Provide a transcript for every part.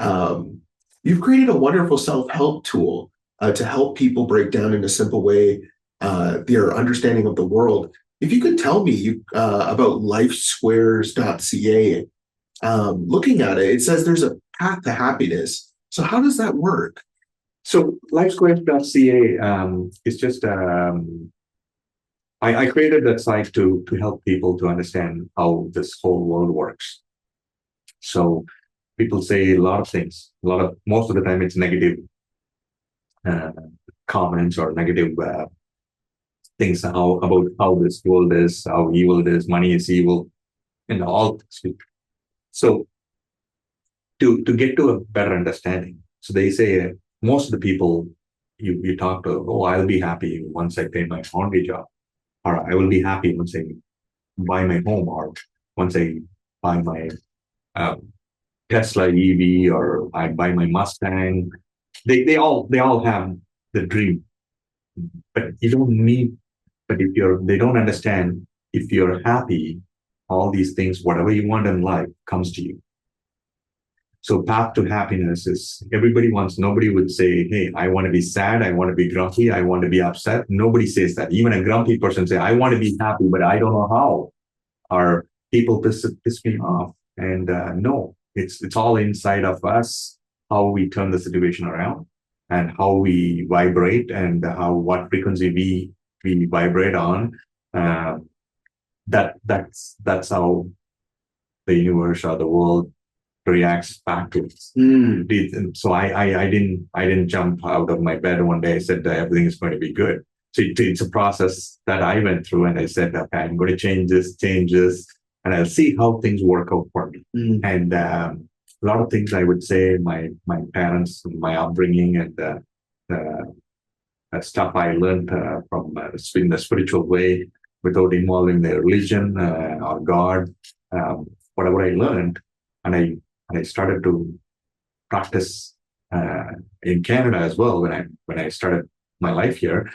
Um, you've created a wonderful self-help tool to help people break down in a simple way their understanding of the world. If you could tell me about lifesquares.ca, looking at it, it says there's a path to happiness. So how does that work? So lifesquares.ca is just I created that site to help people to understand how this whole world works. So people say a lot of things. Most of the time it's negative uh, comments or negative things about how this world is, how evil it is, money is evil, and all. So to get to a better understanding, so they say most of the people you talk to, oh, I'll be happy once I pay my mortgage off, or I will be happy once I buy my home, or once I buy my um, Tesla EV, or I buy my Mustang. They all have the dream, but you don't need. But if they don't understand, if you're happy, all these things, whatever you want in life, comes to you. So path to happiness is everybody wants. Nobody would say, "Hey, I want to be sad. I want to be grumpy. I want to be upset." Nobody says that. Even a grumpy person say, "I want to be happy, but I don't know how." Or people piss me off. And no, it's all inside of us. How we turn the situation around, and how we vibrate, and how what frequency we vibrate on. Uh, that's how the universe or the world reacts back to us. So I didn't jump out of my bed one day. I said that everything is going to be good. So it's a process that I went through, and I said, okay, I'm going to change this, and I'll see how things work out for me. And a lot of things I would say, my parents, my upbringing, and stuff I learned from in the spiritual way, without involving the religion or God. Whatever I learned, and I started to practice in Canada as well when I started my life here,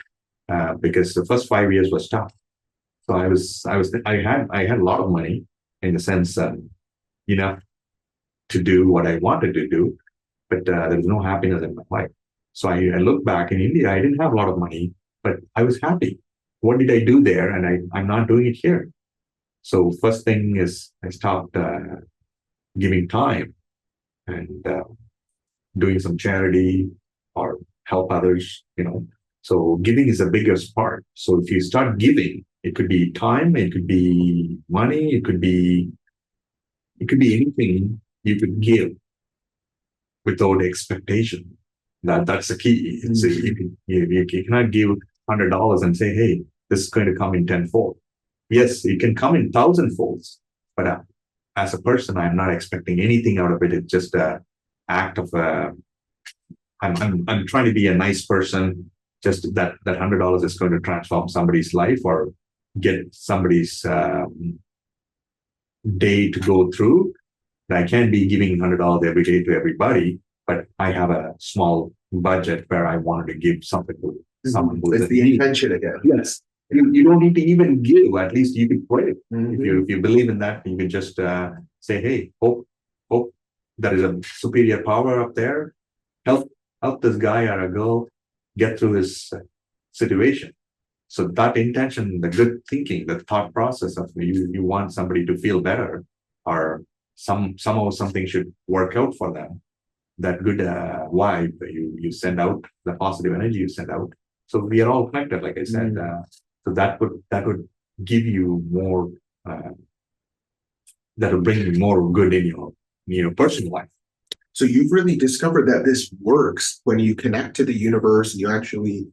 because the first 5 years was tough. So I had a lot of money, in the sense, enough to do what I wanted to do, but there was no happiness in my life. So I look back in India, I didn't have a lot of money, but I was happy. What did I do there? And I'm not doing it here. So first thing is I stopped giving time, and doing some charity or help others. So giving is the biggest part. So if you start giving, it could be time, it could be money, it could be anything you could give without expectation. That's the key. So you cannot give $100 and say, hey, this is going to come in tenfold. Yes, it can come in thousandfolds, but as a person, I'm not expecting anything out of it. It's just a act of I'm trying to be a nice person. Just that $100 is going to transform somebody's life, or get somebody's day to go through. I can't be giving $100 every day to everybody, but I have a small budget where I wanted to give something to someone who's It's the intention again. Yes. You don't need to even give. At least you can pray. If you believe in that, you can just say, "Hey, hope there is a superior power up there. Help this guy or a girl get through this situation." So that intention, the good thinking, the thought process of you want somebody to feel better, or somehow something should work out for them. That good vibe you send out, the positive energy you send out. So we are all connected, like I said. So that would give you more. That will bring you more good in your personal life. So you've really discovered that this works when you connect to the universe and you actually